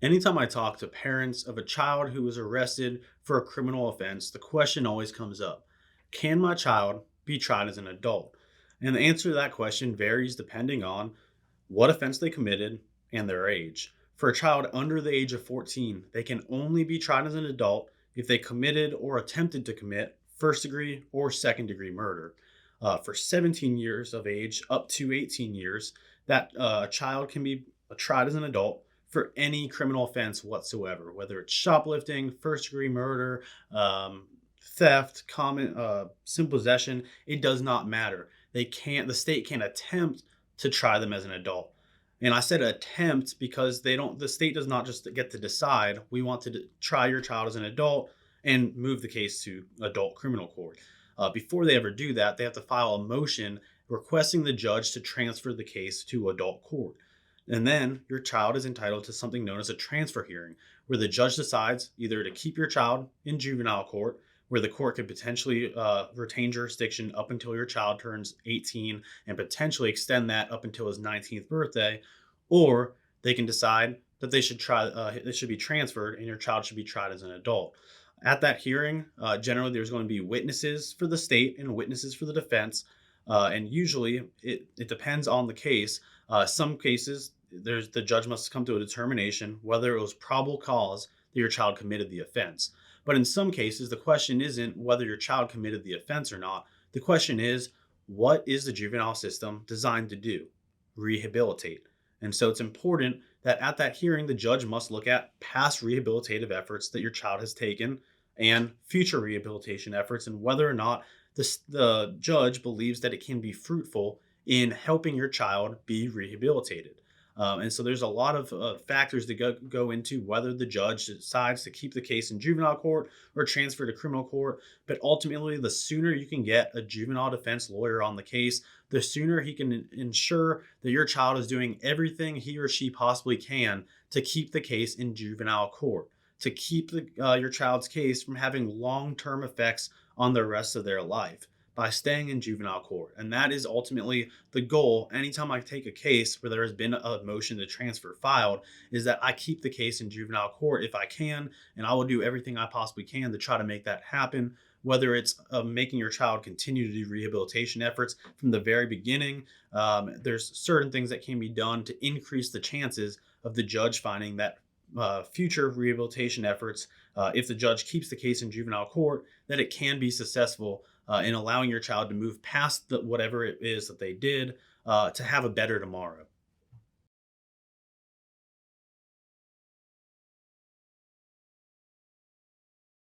Anytime I talk to parents of a child who was arrested for a criminal offense, the question always comes up: can my child be tried as an adult? And the answer to that question varies depending on what offense they committed and their age. For a child under the age of 14, they can only be tried as an adult if they committed or attempted to commit first degree or second degree murder. For 17 years of age up to 18 years, that child can be tried as an adult for any criminal offense whatsoever, whether it's shoplifting, first degree murder, theft, simple possession. It does not matter. The state can't attempt to try them as an adult. And I said attempt because the state does not just get to decide, we want to try your child as an adult and move the case to adult criminal court. Before they ever do that, they have to file a motion requesting the judge to transfer the case to adult court. And then your child is entitled to something known as a transfer hearing, where the judge decides either to keep your child in juvenile court, where the court could potentially retain jurisdiction up until your child turns 18 and potentially extend that up until his 19th birthday, or they can decide that they should be transferred and your child should be tried as an adult. At that hearing, generally there's going to be witnesses for the state and witnesses for the defense, and usually it depends on the case. Some cases, the judge must come to a determination whether it was probable cause that your child committed the offense. But in some cases, the question isn't whether your child committed the offense or not. The question is, what is the juvenile system designed to do? Rehabilitate. And so it's important that at that hearing, the judge must look at past rehabilitative efforts that your child has taken and future rehabilitation efforts, and whether or not the judge believes that it can be fruitful in helping your child be rehabilitated. And so there's a lot of factors that go into whether the judge decides to keep the case in juvenile court or transfer to criminal court. But ultimately, the sooner you can get a juvenile defense lawyer on the case, the sooner he can ensure that your child is doing everything he or she possibly can to keep the case in juvenile court, to keep your child's case from having long term effects on the rest of their life by staying in juvenile court. And that is ultimately the goal. Anytime I take a case where there has been a motion to transfer filed, is that I keep the case in juvenile court if I can, and I will do everything I possibly can to try to make that happen. Whether it's making your child continue to do rehabilitation efforts from the very beginning, there's certain things that can be done to increase the chances of the judge finding that future rehabilitation efforts, if the judge keeps the case in juvenile court, that it can be successful in allowing your child to move past whatever it is that they did to have a better tomorrow.